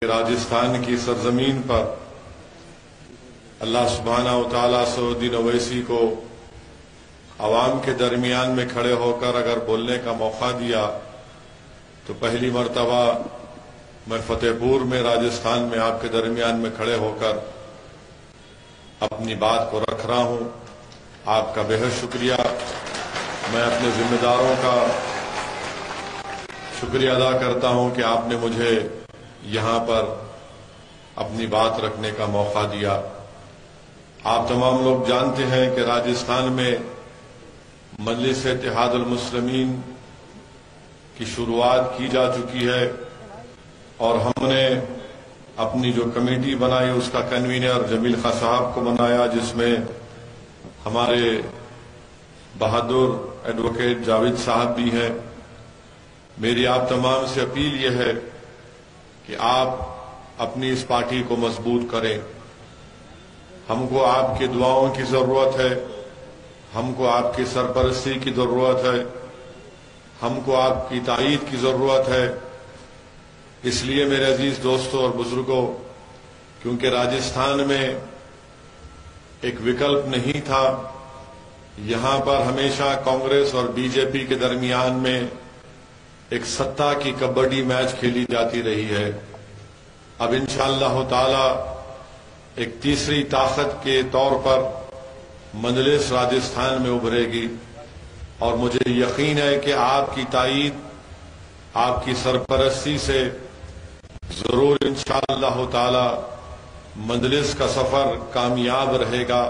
راجستھان کی سرزمین پر اللہ سبحانہ و تعالیٰ سعود الدین اویسی کو عوام کے درمیان میں کھڑے ہو کر اگر بولنے کا موقع دیا تو پہلی مرتبہ میں فتح پور میں راجستھان میں آپ کے درمیان میں کھڑے ہو کر اپنی بات کو رکھ رہا ہوں۔ آپ کا بہت شکریہ۔ میں اپنے ذمہ داروں کا شکریہ ادا کرتا ہوں کہ آپ نے مجھے یہاں پر اپنی بات رکھنے کا موقع دیا۔ آپ تمام لوگ جانتے ہیں کہ راجستھان میں مجلس اتحاد المسلمین کی شروعات کی جا چکی ہے اور ہم نے اپنی جو کمیٹی بنائی اس کا کنوینر جمیل خان صاحب کو بنایا، جس میں ہمارے بہادر ایڈوکیٹ جاوید صاحب بھی ہیں۔ میری آپ تمام سے اپیل یہ ہے کہ آپ اپنی اس پارٹی کو مضبوط کریں۔ ہم کو آپ کی دعاؤں کی ضرورت ہے، ہم کو آپ کی سرپرستی کی ضرورت ہے، ہم کو آپ کی تائید کی ضرورت ہے۔ اس لیے میرے عزیز دوستوں اور بزرگوں، کیونکہ راجستھان میں ایک وکلپ نہیں تھا، یہاں پر ہمیشہ کانگریس اور بی جے پی کے درمیان میں ایک سطح کی کبڈی میچ کھیلی جاتی رہی ہے۔ اب انشاءاللہ تعالی ایک تیسری طاقت کے طور پر مجلس راجستھان میں ابھرے گی اور مجھے یقین ہے کہ آپ کی تائید، آپ کی سرپرستی سے ضرور انشاءاللہ تعالی مجلس کا سفر کامیاب رہے گا،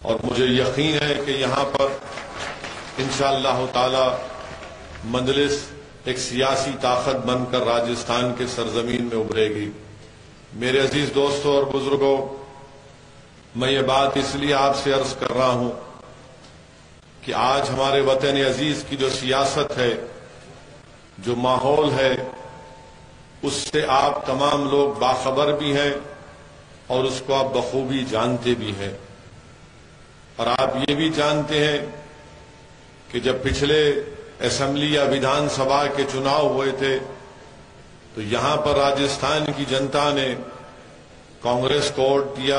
اور مجھے یقین ہے کہ یہاں پر انشاءاللہ تعالی مجلس ایک سیاسی طاقت بن کر راجستھان کے سرزمین میں ابھرے گی۔ میرے عزیز دوستوں اور بزرگوں، میں یہ بات اس لیے آپ سے عرض کر رہا ہوں کہ آج ہمارے وطن عزیز کی جو سیاست ہے، جو ماحول ہے، اس سے آپ تمام لوگ باخبر بھی ہیں اور اس کو آپ بخوبی جانتے بھی ہیں۔ اور آپ یہ بھی جانتے ہیں کہ جب پچھلے اسمبلی یا ویدھان سبھا کے چناؤ ہوئے تھے تو یہاں پر راجستھان کی جنتا نے کانگریس کو ووٹ دیا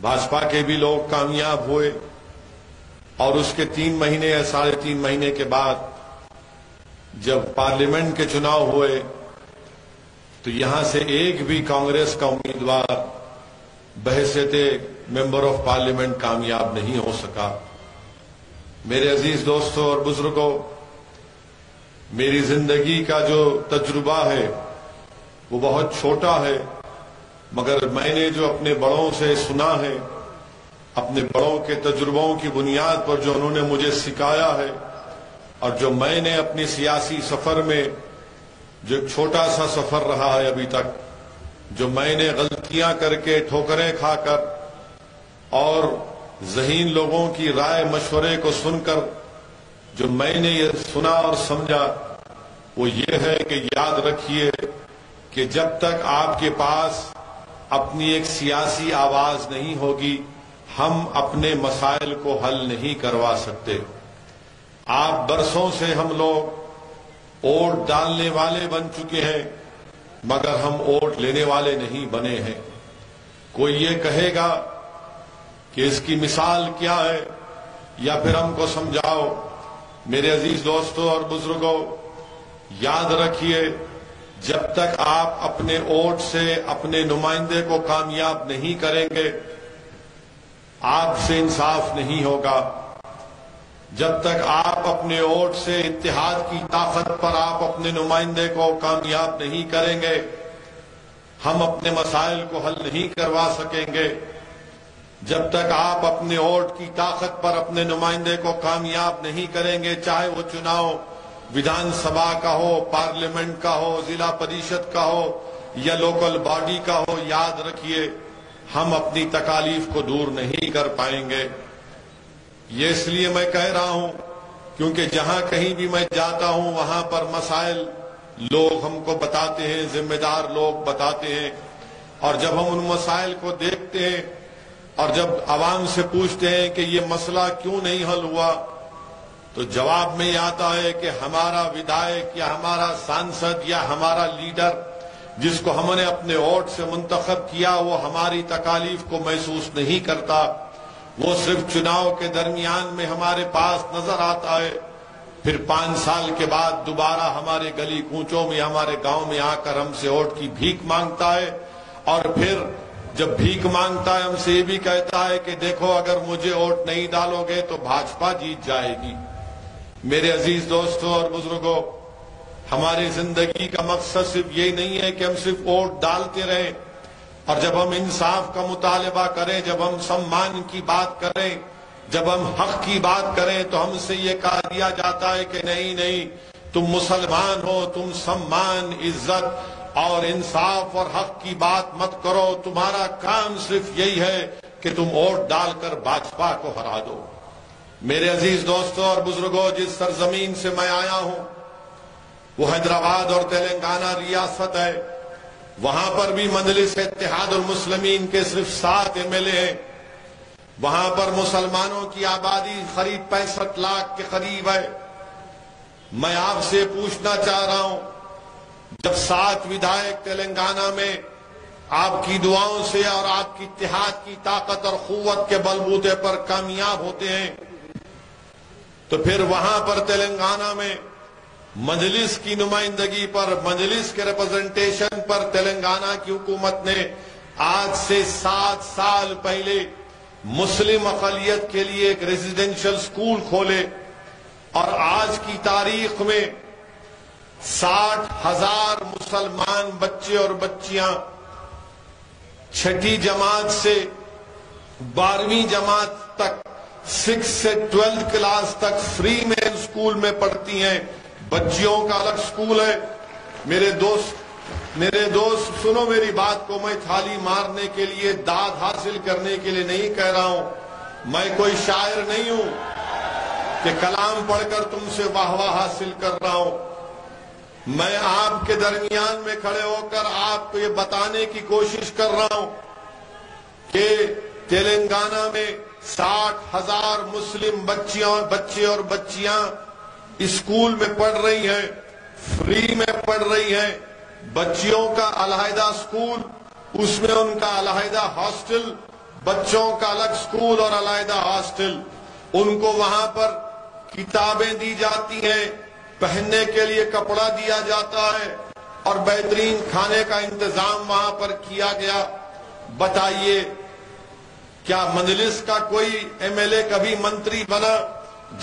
بھاجپا کے بھی لوگ کامیاب ہوئے اور اس کے 3 مہینے یا 3.5 مہینے کے بعد جب پارلیمنٹ کے چناؤ ہوئے تو یہاں سے ایک بھی کانگریس کا امیدوار بحیثیت ممبر آف پارلیمنٹ کامیاب نہیں ہو سکا۔ میرے عزیز دوستوں اور بزرگوں، میری زندگی کا جو تجربہ ہے وہ بہت چھوٹا ہے، مگر میں نے جو اپنے بڑوں سے سنا ہے، اپنے بڑوں کے تجربوں کی بنیاد پر جو انہوں نے مجھے سکھایا ہے، اور جو میں نے اپنی سیاسی سفر میں جو ایک چھوٹا سا سفر رہا ہے ابھی تک، جو میں نے غلطیاں کر کے، ٹھوکریں کھا کر اور ذہین لوگوں کی رائے مشورے کو سن کر جو میں نے یہ سنا اور سمجھا، وہ یہ ہے کہ یاد رکھیے کہ جب تک آپ کے پاس اپنی ایک سیاسی آواز نہیں ہوگی، ہم اپنے مسائل کو حل نہیں کروا سکتے۔ آپ برسوں سے ہم لوگ ووٹ ڈالنے والے بن چکے ہیں، مگر ہم ووٹ لینے والے نہیں بنے ہیں۔ کوئی یہ کہے گا کہ اس کی مثال کیا ہے، یا پھر ہم کو سمجھاؤ۔ میرے عزیز دوستوں اور بزرگوں، یاد رکھیے، جب تک آپ اپنے ووٹ سے اپنے نمائندے کو کامیاب نہیں کریں گے، آپ سے انصاف نہیں ہوگا۔ جب تک آپ اپنے ووٹ سے اتحاد کی طاقت پر آپ اپنے نمائندے کو کامیاب نہیں کریں گے، ہم اپنے مسائل کو حل نہیں کروا سکیں گے۔ جب تک آپ اپنے ووٹ کی طاقت پر اپنے نمائندے کو کامیاب نہیں کریں گے، چاہے وہ چناؤ ویدھان سبھا کا ہو، پارلیمنٹ کا ہو، ضلع پریشد کا ہو یا لوکل باڈی کا ہو، یاد رکھیے ہم اپنی تکالیف کو دور نہیں کر پائیں گے۔ یہ اس لیے میں کہہ رہا ہوں کیونکہ جہاں کہیں بھی میں جاتا ہوں وہاں پر مسائل لوگ ہم کو بتاتے ہیں، ذمہ دار لوگ بتاتے ہیں، اور جب ہم ان مسائل کو دیکھتے ہیں اور جب عوام سے پوچھتے ہیں کہ یہ مسئلہ کیوں نہیں حل ہوا، تو جواب میں یہ آتا ہے کہ ہمارا ودھائک یا ہمارا سانسد یا ہمارا لیڈر جس کو ہم نے اپنے ووٹ سے منتخب کیا وہ ہماری تکالیف کو محسوس نہیں کرتا، وہ صرف چناؤ کے درمیان میں ہمارے پاس نظر آتا ہے، پھر 5 سال کے بعد دوبارہ ہمارے گلی کوچوں میں ہمارے گاؤں میں آ کر ہم سے ووٹ کی بھیک مانگتا ہے، اور پھر جب بھیک مانگتا ہے ہم سے یہ بھی کہتا ہے کہ دیکھو اگر مجھے ووٹ نہیں ڈالو گے تو بھاجپا جیت جائے گی۔ میرے عزیز دوستوں اور بزرگوں، ہماری زندگی کا مقصد صرف یہ نہیں ہے کہ ہم صرف ووٹ ڈالتے رہیں، اور جب ہم انصاف کا مطالبہ کریں، جب ہم سمان کی بات کریں، جب ہم حق کی بات کریں تو ہم سے یہ کہا دیا جاتا ہے کہ نہیں تم مسلمان ہو، تم سمان، عزت اور انصاف اور حق کی بات مت کرو، تمہارا کام صرف یہی ہے کہ تم ووٹ ڈال کر بھاجپا کو ہرا دو۔ میرے عزیز دوستوں اور بزرگوں، جس سرزمین سے میں آیا ہوں وہ حیدرآباد اور تلنگانہ ریاست ہے، وہاں پر بھی مجلس اتحاد المسلمین کے صرف 7 MLA ہیں، وہاں پر مسلمانوں کی آبادی قریب 65 لاکھ کے قریب ہے۔ میں آپ سے پوچھنا چاہ رہا ہوں، جب 7 ودھائک تلنگانہ میں آپ کی دعاؤں سے اور آپ کی اتحاد کی طاقت اور قوت کے بلبوتے پر کامیاب ہوتے ہیں، تو پھر وہاں پر تلنگانہ میں مجلس کی نمائندگی پر، مجلس کے ریپرزنٹیشن پر تلنگانہ کی حکومت نے آج سے 7 سال پہلے مسلم اقلیت کے لیے ایک ریزیڈنشل سکول کھولے، اور آج کی تاریخ میں 60,000 مسلمان بچے اور بچیاں 6ٹھی جماعت سے 12ویں جماعت تک، 6 سے 12 کلاس تک فری میں اسکول میں پڑھتی ہیں۔ بچیوں کا الگ سکول ہے۔ میرے دوست سنو میری بات کو، میں تھالی مارنے کے لیے، داد حاصل کرنے کے لیے نہیں کہہ رہا ہوں، میں کوئی شاعر نہیں ہوں کہ کلام پڑھ کر تم سے واہ واہ حاصل کر رہا ہوں۔ میں آپ کے درمیان میں کھڑے ہو کر آپ کو یہ بتانے کی کوشش کر رہا ہوں کہ تلنگانہ میں 60,000 مسلم بچے اور بچیاں اسکول میں پڑھ رہی ہیں، فری میں پڑھ رہی ہیں۔ بچیوں کا علیحدہ سکول، اس میں ان کا علیحدہ ہاسٹل، بچوں کا الگ سکول اور علیحدہ ہاسٹل، ان کو وہاں پر کتابیں دی جاتی ہیں، پہننے کے لیے کپڑا دیا جاتا ہے، اور بہترین کھانے کا انتظام وہاں پر کیا گیا۔ بتائیے کیا مجلس کا کوئی MLA کبھی منتری بنا؟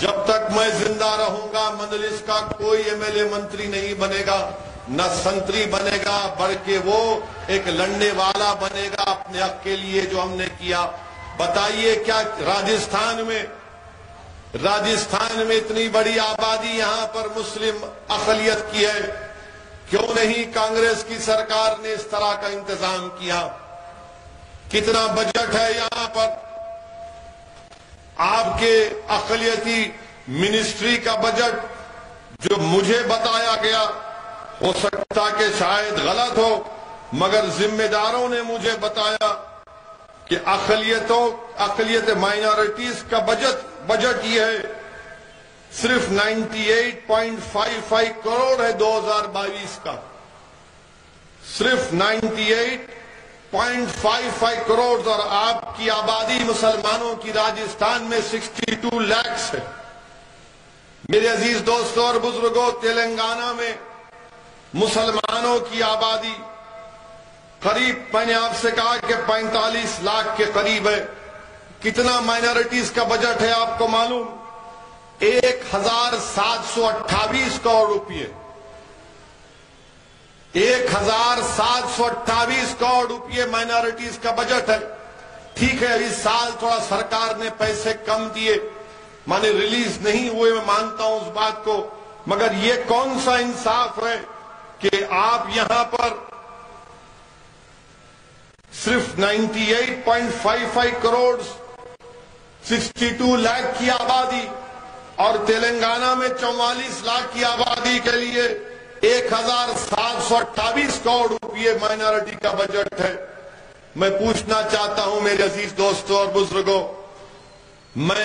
جب تک میں زندہ رہوں گا مجلس کا کوئی MLA منتری نہیں بنے گا، نہ سنتری بنے گا، بلکہ وہ ایک لڑنے والا بنے گا اپنے حق کے لیے جو ہم نے کیا۔ بتائیے کیا راجستھان میں اتنی بڑی آبادی یہاں پر مسلم اقلیت کی ہے، کیوں نہیں کانگریس کی سرکار نے اس طرح کا انتظام کیا؟ کتنا بجٹ ہے یہاں پر؟ آپ کے اقلیتی منسٹری کا بجٹ جو مجھے بتایا گیا، ہو سکتا کہ شاید غلط ہو، مگر ذمہ داروں نے مجھے بتایا کہ اقلیت مائنورٹیز کا بجٹ یہ ہے، صرف 98.55 کروڑ ہے 2022 کا، صرف 98.55 کروڑ، اور آپ کی آبادی مسلمانوں کی راجستھان میں 62 لاکھ ہے۔ میرے عزیز دوستوں اور بزرگوں، تلنگانہ میں مسلمانوں کی آبادی قریب، میں نے آپ سے کہا کہ 45 لاکھ کے قریب ہے۔ کتنا مائنورٹیز کا بجٹ ہے آپ کو معلوم؟ 1728 کروڑ روپئے، 1728 کروڑ روپئے مائنورٹیز کا بجٹ ہے۔ ٹھیک ہے، اس سال تھوڑا سرکار نے پیسے کم دیے، مانے ریلیز نہیں ہوئے، میں مانتا ہوں اس بات کو، مگر یہ کون سا انصاف ہے کہ آپ یہاں پر صرف 98.55 کروڑ 62 لاکھ کی آبادی، اور تلنگانہ میں 44 لاکھ کی آبادی کے لیے 1728 کروڑ روپئے مائنورٹی کا بجٹ ہے۔ میں پوچھنا چاہتا ہوں میرے عزیز دوستوں اور بزرگوں، میں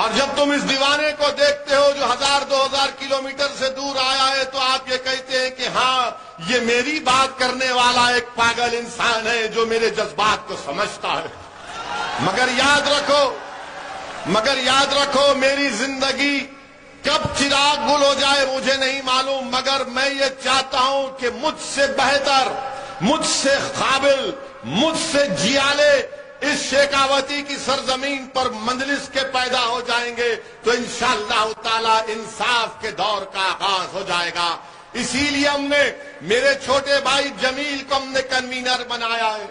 اور جب تم اس دیوانے کو دیکھتے ہو جو 1000-2000 کلومیٹر سے دور آیا ہے تو آپ یہ کہتے ہیں کہ ہاں یہ میری بات کرنے والا ایک پاگل انسان ہے جو میرے جذبات کو سمجھتا ہے۔ مگر یاد رکھو میری زندگی کب چراغ گل ہو جائے مجھے نہیں معلوم، مگر میں یہ چاہتا ہوں کہ مجھ سے بہتر، مجھ سے قابل، مجھ سے جیالے اس شیکاوتی کی سرزمین پر مجلس کے پیدا ہو جائیں گے تو انشاءاللہ تعالی انصاف کے دور کا آغاز ہو جائے گا۔ اسی لیے ہم نے میرے چھوٹے بھائی جمیل کو ہم نے کنوینر بنایا ہے۔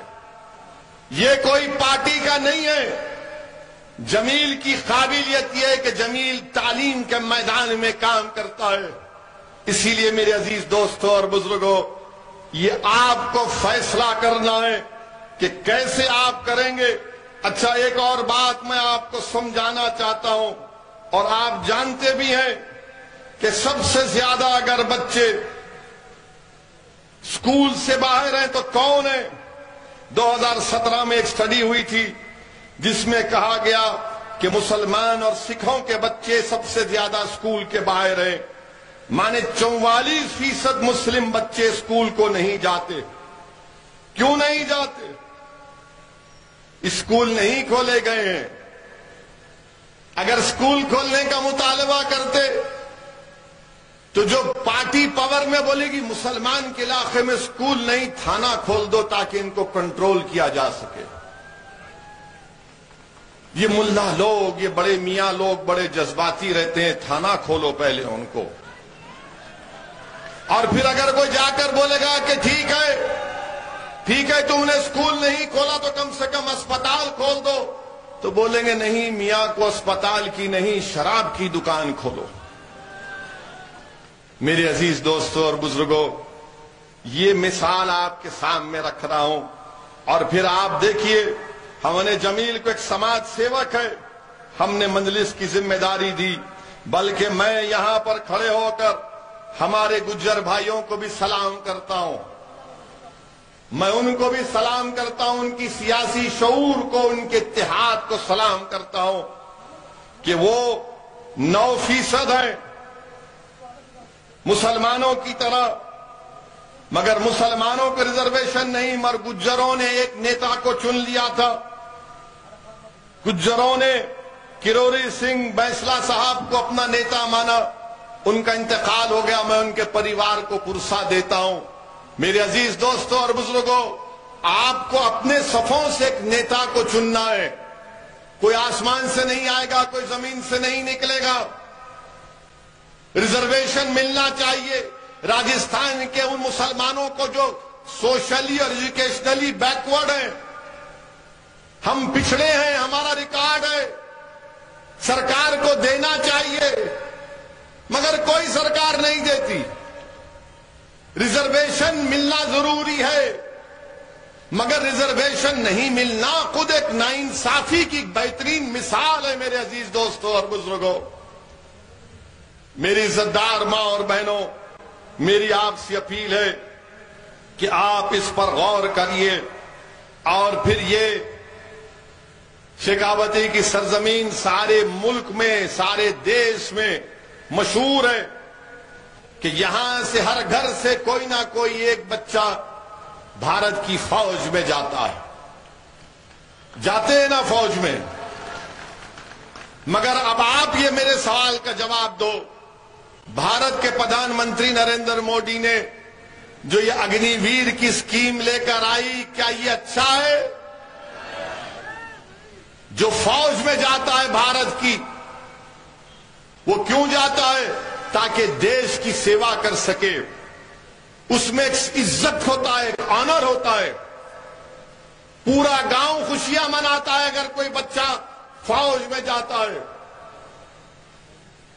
یہ کوئی پارٹی کا نہیں ہے۔ جمیل کی قابلیت یہ ہے کہ جمیل تعلیم کے میدان میں کام کرتا ہے۔ اسی لیے میرے عزیز دوستوں اور بزرگوں، یہ آپ کو فیصلہ کرنا ہے کہ کیسے آپ کریں گے۔ اچھا، ایک اور بات میں آپ کو سمجھانا چاہتا ہوں، اور آپ جانتے بھی ہیں کہ سب سے زیادہ اگر بچے اسکول سے باہر ہیں تو کون ہیں؟ 2017 میں ایک سٹڈی ہوئی تھی جس میں کہا گیا کہ مسلمان اور سکھوں کے بچے سب سے زیادہ اسکول کے باہر ہیں، مانے 44% مسلم بچے اسکول کو نہیں جاتے۔ کیوں نہیں جاتے؟ اسکول نہیں کھولے گئے ہیں۔ اگر اسکول کھولنے کا مطالبہ کرتے تو جو پارٹی پاور میں بولے گی مسلمان کے علاقے میں اسکول نہیں، تھانہ کھول دو تاکہ ان کو کنٹرول کیا جا سکے۔ یہ ملا لوگ، یہ بڑے میاں لوگ بڑے جذباتی رہتے ہیں، تھانہ کھولو پہلے ان کو، اور پھر اگر کوئی جا کر بولے گا کہ ٹھیک ہے تم نے اسکول نہیں کھولا تو کم سے کم اسپتال کھول دو، تو بولیں گے نہیں میاں کو اسپتال کی نہیں، شراب کی دکان کھولو۔ میرے عزیز دوستوں اور بزرگوں، یہ مثال آپ کے سامنے رکھ رہا ہوں۔ اور پھر آپ دیکھیے، ہم نے جمیل کو ایک سماج سیوک ہے، ہم نے مجلس کی ذمہ داری دی، بلکہ میں یہاں پر کھڑے ہو کر ہمارے گجر بھائیوں کو بھی سلام کرتا ہوں، میں ان کو بھی سلام کرتا ہوں، ان کی سیاسی شعور کو، ان کے اتحاد کو سلام کرتا ہوں کہ وہ 9% ہیں مسلمانوں کی طرح، مگر مسلمانوں کو ریزرویشن نہیں، مگر گجروں نے ایک نیتا کو چن لیا تھا۔ گجروں نے کروری سنگھ بینسلا صاحب کو اپنا نیتا مانا، ان کا انتقال ہو گیا، میں ان کے پریوار کو پرسہ دیتا ہوں۔ میرے عزیز دوستوں اور بزرگوں، آپ کو اپنے صفوں سے ایک نیتا کو چننا ہے، کوئی آسمان سے نہیں آئے گا، کوئی زمین سے نہیں نکلے گا۔ ریزرویشن ملنا چاہیے راجستھان کے ان مسلمانوں کو جو سوشلی اور ایجوکیشنلی بیکورڈ ہیں، ہم پچھڑے ہیں، ہمارا ریکارڈ ہے، سرکار کو دینا چاہیے، مگر کوئی سرکار نہیں دیتی۔ ریزرویشن ملنا ضروری ہے، مگر ریزرویشن نہیں ملنا خود ایک ناانصافی کی بہترین مثال ہے۔ میرے عزیز دوستوں اور بزرگوں، میری عزت دار ماں اور بہنوں، میری آپ سے اپیل ہے کہ آپ اس پر غور کریے، اور پھر یہ شیکاوتی کی سرزمین سارے ملک میں، سارے دیش میں مشہور ہے کہ یہاں سے ہر گھر سے کوئی نہ کوئی ایک بچہ بھارت کی فوج میں جاتا ہے، جاتے ہیں نا فوج میں۔ مگر اب آپ یہ میرے سوال کا جواب دو، بھارت کے پردھان منتری نریندر مودی نے جو یہ اگنی ویر کی اسکیم لے کر آئی، کیا یہ اچھا ہے؟ جو فوج میں جاتا ہے بھارت کی، وہ کیوں جاتا ہے؟ تاکہ دیش کی سیوا کر سکے، اس میں ایک عزت ہوتا ہے، ایک آنر ہوتا ہے، پورا گاؤں خوشیاں مناتا ہے اگر کوئی بچہ فوج میں جاتا ہے،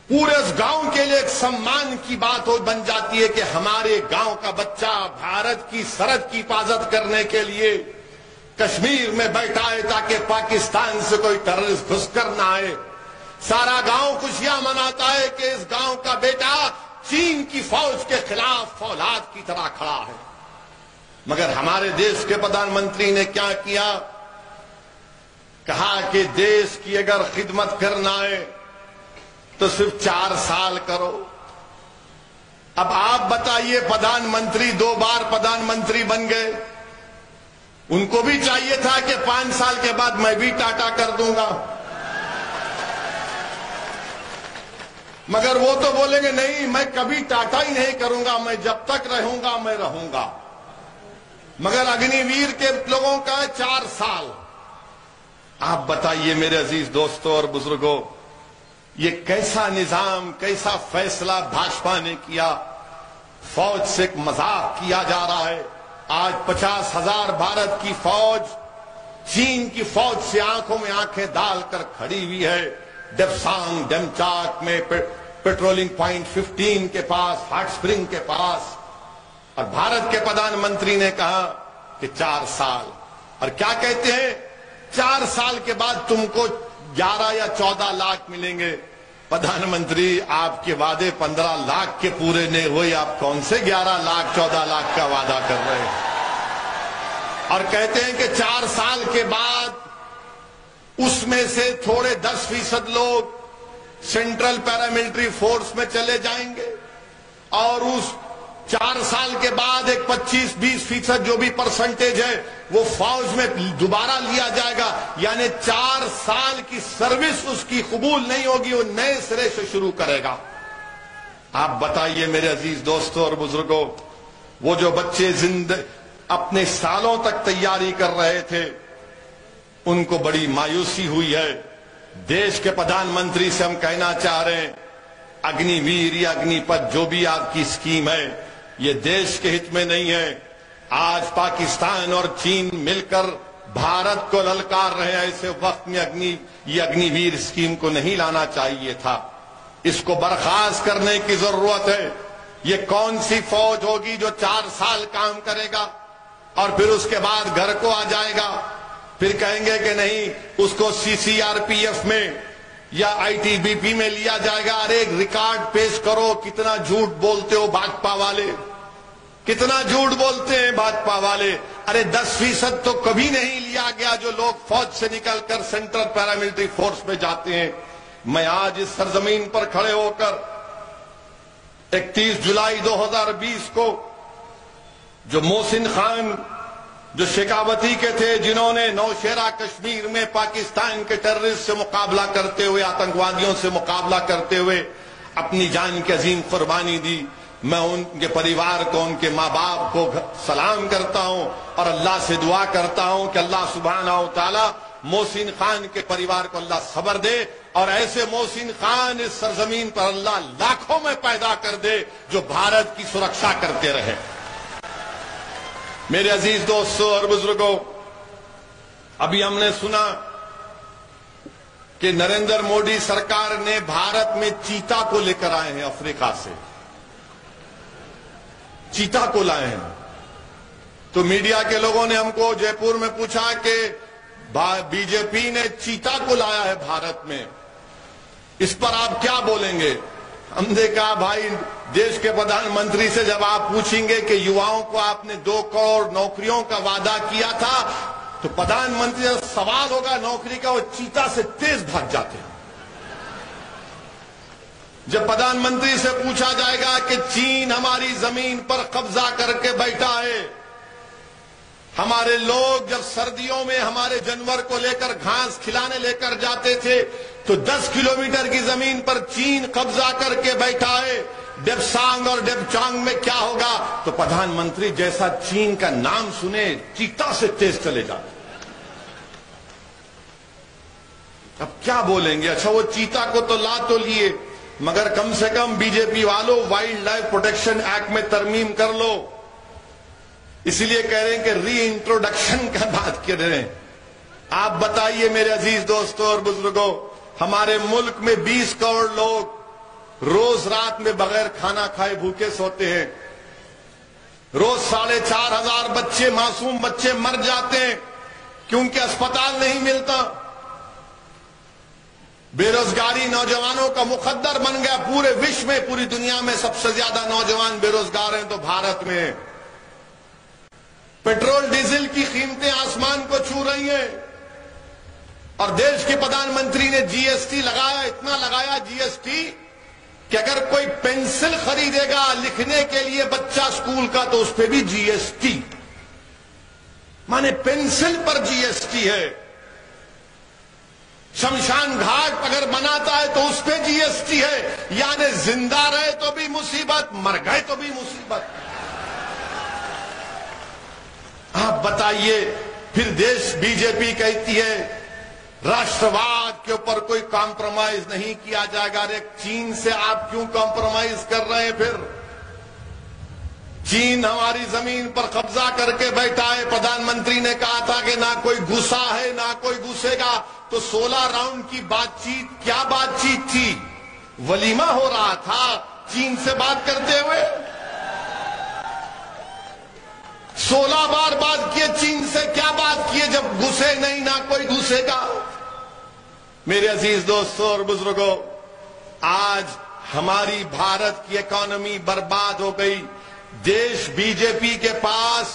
پورے اس گاؤں کے لیے ایک سمان کی بات بن جاتی ہے کہ ہمارے گاؤں کا بچہ بھارت کی سرحد کی حفاظت کرنے کے لیے کشمیر میں بیٹھا ہے تاکہ پاکستان سے کوئی ٹیررسٹ گھس کر نہ آئے۔ سارا گاؤں خوشیاں مناتا ہے کہ اس گاؤں کا بیٹا چین کی فوج کے خلاف فولاد کی طرح کھڑا ہے۔ مگر ہمارے دیش کے پردھان منتری نے کیا کیا؟ کہا کہ دیش کی اگر خدمت کرنا ہے تو صرف 4 سال کرو۔ اب آپ بتائیے، پردھان منتری 2 بار پردھان منتری بن گئے، ان کو بھی چاہیے تھا کہ 5 سال کے بعد میں بھی ٹاٹا کر دوں گا، مگر وہ تو بولیں گے نہیں میں کبھی ٹاٹا ہی نہیں کروں گا، میں جب تک رہوں گا میں رہوں گا۔ مگر اگنی ویر کے لوگوں کا 4 سال۔ آپ بتائیے میرے عزیز دوستوں اور بزرگوں، یہ کیسا نظام، کیسا فیصلہ بھاجپا نے کیا؟ فوج سے ایک مذاق کیا جا رہا ہے۔ آج 50,000 بھارت کی فوج چین کی فوج سے آنکھوں میں آنکھیں ڈال کر کھڑی ہوئی ہے، ڈیپسانگ ڈیمچاک میں پیٹرولنگ پوائنٹ 15 کے پاس، ہاٹ سپرنگ کے پاس، اور بھارت کے پردھان منتری نے کہا کہ 4 سال، اور کیا کہتے ہیں 4 سال کے بعد تم کو 11 یا 14 لاکھ ملیں گے۔ پردھان منتری آپ کے وعدے 15 لاکھ کے پورے نہیں ہوئے، آپ کون سے 11 لاکھ 14 لاکھ کا وعدہ کر رہے ہیں؟ اور کہتے ہیں کہ 4 سال کے بعد اس میں سے تھوڑے 10% لوگ سینٹرل پیراملٹری فورس میں چلے جائیں گے، اور اس 4 سال کے بعد ایک 25-20% جو بھی پرسنٹیج ہے وہ فوج میں دوبارہ لیا جائے گا، یعنی 4 سال کی سروس اس کی قبول نہیں ہوگی، وہ نئے سرے سے شروع کرے گا۔ آپ بتائیے میرے عزیز دوستوں اور بزرگوں، وہ جو بچے اپنے سالوں تک تیاری کر رہے تھے ان کو بڑی مایوسی ہوئی ہے۔ دیش کے پردھان منتری سے ہم کہنا چاہ رہے ہیں، اگنی ویر یا اگنی پتھ جو بھی آپ کی اسکیم ہے یہ دیش کے ہت میں نہیں ہے۔ آج پاکستان اور چین مل کر بھارت کو للکار رہے ہیں، ایسے وقت میں یہ اگنی ویر اسکیم کو نہیں لانا چاہیے تھا، اس کو برخاست کرنے کی ضرورت ہے۔ یہ کون سی فوج ہوگی جو 4 سال کام کرے گا اور پھر اس کے بعد گھر کو آ جائے گا؟ پھر کہیں گے کہ نہیں اس کو CRPF میں یا ITBP میں لیا جائے گا۔ ارے ایک ریکارڈ پیش کرو، کتنا جھوٹ بولتے ہو بھاجپا والے، کتنا جھوٹ بولتے ہیں بھاجپا والے۔ ارے 10% تو کبھی نہیں لیا گیا جو لوگ فوج سے نکل کر سینٹرل پیراملٹری فورس میں جاتے ہیں۔ میں آج اس سرزمین پر کھڑے ہو کر 31 جولائی 2020 کو جو محسن خان جو شیخاوتی کے تھے، جنہوں نے نوشہرہ کشمیر میں پاکستان کے ٹیررسٹ سے مقابلہ کرتے ہوئے، آتنکوادیوں سے مقابلہ کرتے ہوئے اپنی جان کی عظیم قربانی دی، میں ان کے پریوار کو، ان کے ماں باپ کو سلام کرتا ہوں اور اللہ سے دعا کرتا ہوں کہ اللہ سبحانہ و تعالی محسن خان کے پریوار کو اللہ صبر دے، اور ایسے محسن خان اس سرزمین پر اللہ لاکھوں میں پیدا کر دے جو بھارت کی سرکشا کرتے رہے۔ میرے عزیز دوستوں اور بزرگوں، ابھی ہم نے سنا کہ نریندر مودی سرکار نے بھارت میں چیتا کو لے کر آئے ہیں، افریقہ سے چیتا کو لائے ہیں۔ تو میڈیا کے لوگوں نے ہم کو جے پور میں پوچھا کہ BJP نے چیتا کو لایا ہے بھارت میں، اس پر آپ کیا بولیں گے؟ ہم نے کہا بھائی دیش کے پردھان منتری سے جب آپ پوچھیں گے کہ یواؤں کو آپ نے 2 کروڑ نوکریوں کا وعدہ کیا تھا، تو پردھان منتری سے سوال ہوگا نوکری کا، وہ چیتا سے تیز بھاگ جاتے ہیں۔ جب پردھان منتری سے پوچھا جائے گا کہ چین ہماری زمین پر قبضہ کر کے بیٹھا ہے، ہمارے لوگ جب سردیوں میں ہمارے جانور کو لے کر گھاس کھلانے لے کر جاتے تھے تو 10 کلومیٹر کی زمین پر چین قبضہ کر کے بیٹھا ہے، ڈیپسانگ اور ڈیپچانگ میں کیا ہوگا؟ تو پردھان منتری جیسا چین کا نام سنے چیتا سے تیز چلے جاتے۔ اب کیا بولیں گے؟ اچھا وہ چیتا کو تو لا تو لیے، مگر کم سے کم BJP والوں وائلڈ لائف پروٹیکشن ایکٹ میں ترمیم کر لو۔ اسی لیے کہہ رہے ہیں کہ ری انٹروڈکشن کا بات کر رہے ہیں۔ آپ بتائیے میرے عزیز دوستوں اور بزرگوں، ہمارے ملک میں 20 کروڑ لوگ روز رات میں بغیر کھانا کھائے بھوکے سوتے ہیں، روز 4,500 بچے، معصوم بچے مر جاتے ہیں کیونکہ اسپتال نہیں ملتا۔ بے روزگاری نوجوانوں کا مقدر بن گیا، پورے وشو میں، پوری دنیا میں سب سے زیادہ نوجوان بے روزگار ہیں تو بھارت میں۔ پیٹرول ڈیزل کی قیمتیں آسمان کو چھو رہی ہیں، اور دیش کے پردھان منتری نے جی ایس ٹی لگایا، اتنا لگایا جی ایس ٹی کہ اگر کوئی پینسل خریدے گا لکھنے کے لیے بچہ اسکول کا تو اس پہ بھی جی ایس ٹی، مانے پینسل پر جی ایس ٹی ہے۔ شمشان گھاٹ اگر بناتا ہے تو اس پہ جی ایس ٹی ہے، یعنی زندہ رہے تو بھی مصیبت، مر گئے تو بھی مصیبت۔ آپ بتائیے، پھر دیش بی جے پی کہتی ہے راشٹرواد کے اوپر کوئی کمپرومائز نہیں کیا جائے گا۔ ارے چین سے آپ کیوں کمپرومائز کر رہے ہیں؟ پھر چین ہماری زمین پر قبضہ کر کے بیٹھا ہے۔ پردھان منتری نے کہا تھا کہ نہ کوئی گھسا ہے نہ کوئی گھسے گا، تو 16 راؤنڈ کی بات چیت کیا بات چیت تھی؟ ولیمہ ہو رہا تھا چین سے بات کرتے ہوئے۔ 16 بار بات کیے چین سے، کیا بات کیے جب گھسے نہیں نہ کوئی گھسے گا؟ میرے عزیز دوستوں اور بزرگوں، آج ہماری بھارت کی اکانومی برباد ہو گئی۔ دیش بی جے پی کے پاس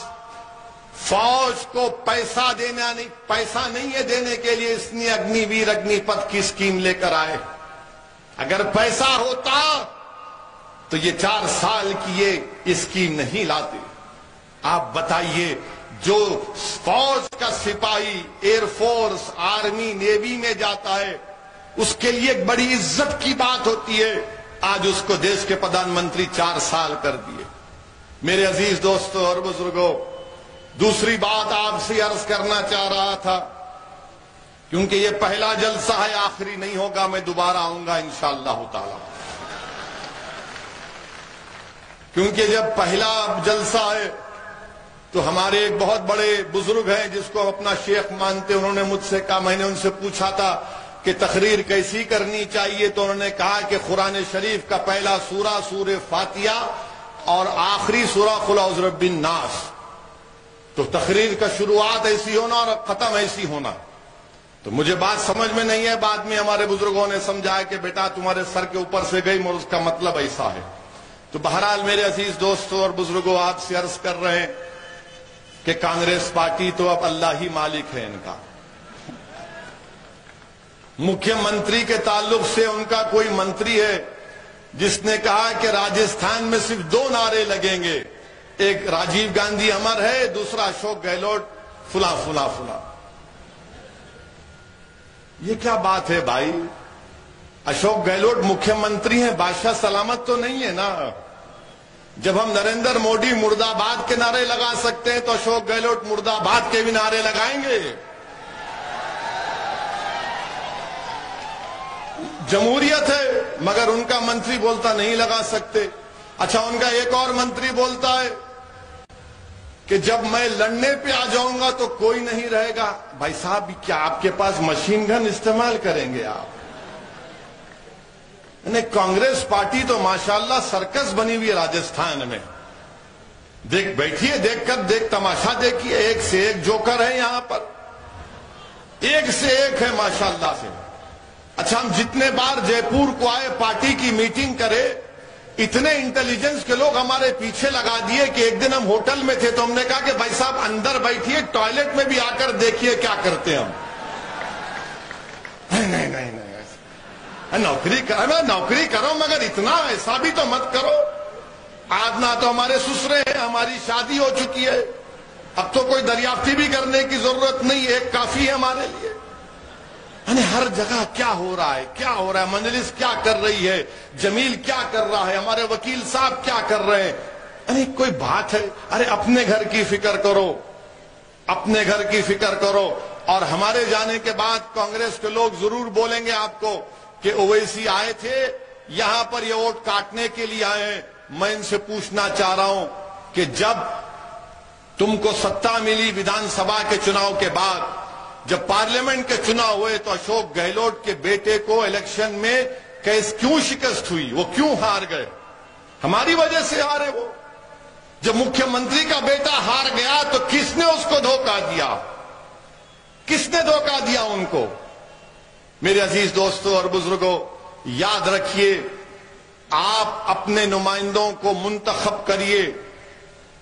فوج کو پیسہ نہیں ہے دینے کے لیے، اس نے اگنی ویر اگنی پتھ کی اسکیم لے کر آئے۔ اگر پیسہ ہوتا تو یہ 4 سال کی یہ اسکیم نہیں لاتے۔ آپ بتائیے، جو فوج کا سپاہی ایئر فورس آرمی نیوی میں جاتا ہے اس کے لیے ایک بڑی عزت کی بات ہوتی ہے، آج اس کو دیش کے پردھان منتری 4 سال کر دیے۔ میرے عزیز دوستوں اور بزرگوں، دوسری بات آپ سے عرض کرنا چاہ رہا تھا، کیونکہ یہ پہلا جلسہ ہے، آخری نہیں ہوگا، میں دوبارہ آؤں گا انشاءاللہ تعالی، کیونکہ جب پہلا جلسہ ہے تو ہمارے ایک بہت بڑے بزرگ ہیں جس کو اپنا شیخ مانتے، انہوں نے مجھ سے کہا، میں نے ان سے پوچھا تھا کہ تقریر کیسی کرنی چاہیے، تو انہوں نے کہا کہ قرآن شریف کا پہلا سورہ سورہ فاتحہ اور آخری سورہ قل اعوذ برب الناس، تو تقریر کا شروعات ایسی ہونا اور ختم ایسی ہونا۔ تو مجھے بات سمجھ میں نہیں ہے، بعد میں ہمارے بزرگوں نے سمجھایا کہ بیٹا تمہارے سر کے اوپر سے گئی اور اس کا مطلب ایسا ہے۔ تو بہرحال میرے عزیز دوستوں اور بزرگوں، آپ سے عرض کر رہے ہیں کہ کانگریس پارٹی تو اب اللہ ہی مالک ہے ان کا۔ مکھیہ منتری کے تعلق سے ان کا کوئی منتری ہے جس نے کہا کہ راجستھان میں صرف 2 نعرے لگیں گے، ایک راجیو گاندھی امر ہے، دوسرا اشوک گہلوٹ فلاں فلاں فلاں۔ یہ کیا بات ہے بھائی؟ اشوک گہلوٹ مکھیہ منتری ہیں، بادشاہ سلامت تو نہیں ہے نا؟ جب ہم نریندر موڈی مرد آباد کے نعرے لگا سکتے ہیں تو اشوک گہلوٹ مرد آباد کے بھی نعرے لگائیں گے؟ جمہوریت ہے مگر ان کا منتری بولتا نہیں لگا سکتے۔ اچھا، ان کا ایک اور منتری بولتا ہے کہ جب میں لڑنے پہ آ جاؤں گا تو کوئی نہیں رہے گا۔ بھائی صاحب، کیا آپ کے پاس مشین گن استعمال کریں گے آپ؟ کانگریس پارٹی تو ماشاءاللہ سرکس بنی ہوئی ہے راجستھان میں۔ بیٹھیے، دیکھ تماشا دیکھیے، ایک سے ایک جوکر ہے یہاں پر، ایک سے ایک ہے ماشاءاللہ سے۔ اچھا، ہم جتنے بار جے پور کو آئے پارٹی کی میٹنگ کرے، اتنے انٹیلیجنس کے لوگ ہمارے پیچھے لگا دیے کہ ایک دن ہم ہوٹل میں تھے تو ہم نے کہا کہ بھائی صاحب اندر بیٹھیے، ٹوائلٹ میں بھی آ کر دیکھیے کیا کرتے ہم۔ نہیں، نوکری کرو مگر اتنا ایسا بھی تو مت کرو۔ آج نہ تو ہمارے سسرے ہیں، ہماری شادی ہو چکی ہے، اب تو کوئی دریافتی بھی کرنے کی ضرورت نہیں، ایک کافی ہے ہمارے لیے۔ ہر جگہ کیا ہو رہا ہے، مجلس کیا کر رہی ہے، جمیل کیا کر رہا ہے، ہمارے وکیل صاحب کیا کر رہے ہیں، کوئی بات ہے؟ ارے اپنے گھر کی فکر کرو، اپنے گھر کی فکر کرو۔ اور ہمارے جانے کے بعد کانگریس کے لوگ ضرور بولیں گے آپ کو کہ اویسی آئے تھے یہاں پر، یہ ووٹ کاٹنے کے لیے آئے ہیں۔ میں ان سے پوچھنا چاہ رہا ہوں کہ جب تم کو ستا ملی ویدھان سبھا کے چناؤ کے بعد، جب پارلیمنٹ کے چناؤ ہوئے تو اشوک گہلوٹ کے بیٹے کو الیکشن میں کیوں شکست ہوئی؟ وہ کیوں ہار گئے؟ ہماری وجہ سے ہارے وہ۔ جب مکھیہ منتری کا بیٹا ہار گیا تو کس نے اس کو دھوکہ دیا؟ کس نے دھوکہ دیا ان کو؟ میرے عزیز دوستوں اور بزرگوں، یاد رکھیے، آپ اپنے نمائندوں کو منتخب کریے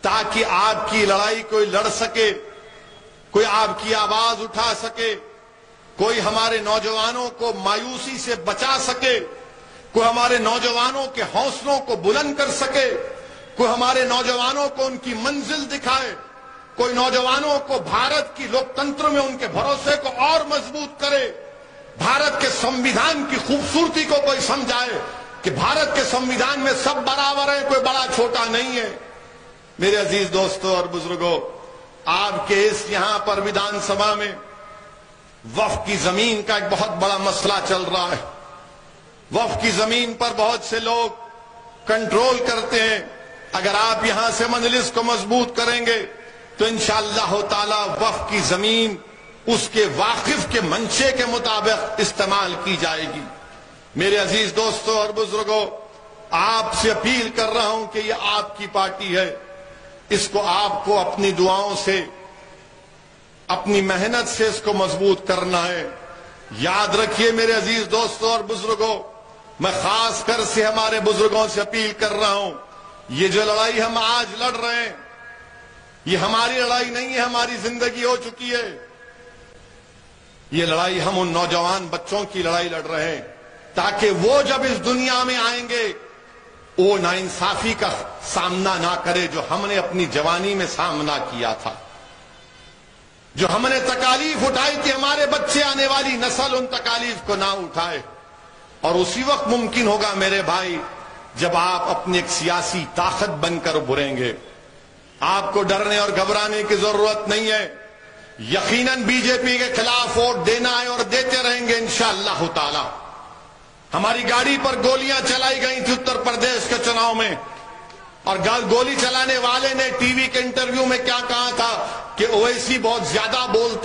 تاکہ آپ کی لڑائی کوئی لڑ سکے، کوئی آپ کی آواز اٹھا سکے۔ کوئی ہمارے نوجوانوں کو مایوسی سے بچا سکے، کوئی ہمارے نوجوانوں کے حوصلوں کو بلند کر سکے، کوئی ہمارے نوجوانوں کو ان کی منزل دکھائے، کوئی نوجوانوں کو بھارت کی لوکتنتر میں ان کے بھروسے کو اور مضبوط کرے، بھارت کے سمویدھان کی خوبصورتی کو کوئی سمجھائے کہ بھارت کے سمویدھان میں سب برابر ہیں، کوئی بڑا چھوٹا نہیں ہے۔ میرے عزیز دوستوں اور بزرگوں، آپ کے اس یہاں پر ویدھان سبھا میں وقف کی زمین کا ایک بہت بڑا مسئلہ چل رہا ہے۔ وقف کی زمین پر بہت سے لوگ کنٹرول کرتے ہیں۔ اگر آپ یہاں سے مجلس کو مضبوط کریں گے تو انشاءاللہ تعالی وقف کی زمین اس کے واقف کے منشے کے مطابق استعمال کی جائے گی۔ میرے عزیز دوستوں اور بزرگوں، آپ سے اپیل کر رہا ہوں کہ یہ آپ کی پارٹی ہے، اس کو آپ کو اپنی دعاؤں سے، اپنی محنت سے اس کو مضبوط کرنا ہے۔ یاد رکھیے میرے عزیز دوستوں اور بزرگوں، میں خاص کر سے ہمارے بزرگوں سے اپیل کر رہا ہوں، یہ جو لڑائی ہم آج لڑ رہے ہیں یہ ہماری لڑائی نہیں ہے، ہماری زندگی ہو چکی ہے۔ یہ لڑائی ہم ان نوجوان بچوں کی لڑائی لڑ رہے ہیں تاکہ وہ جب اس دنیا میں آئیں گے وہ ناانصافی کا سامنا نہ کرے جو ہم نے اپنی جوانی میں سامنا کیا تھا، جو ہم نے تکالیف اٹھائی تھی، ہمارے بچے آنے والی نسل ان تکالیف کو نہ اٹھائے۔ اور اسی وقت ممکن ہوگا میرے بھائی جب آپ اپنی ایک سیاسی طاقت بن کر ابھریں گے۔ آپ کو ڈرنے اور گھبرانے کی ضرورت نہیں ہے، یقیناً بی جے پی کے خلاف ووٹ دینا ہے اور دیتے رہیں گے انشاءاللہ تعالی۔ ہماری گاڑی پر گولیاں چلائی گئی تھی اتر پردیش کے چناؤ میں، اور گولی چلانے والے نے ٹی وی کے انٹرویو میں کیا کہا تھا کہ اویسی بہت زیادہ بولتا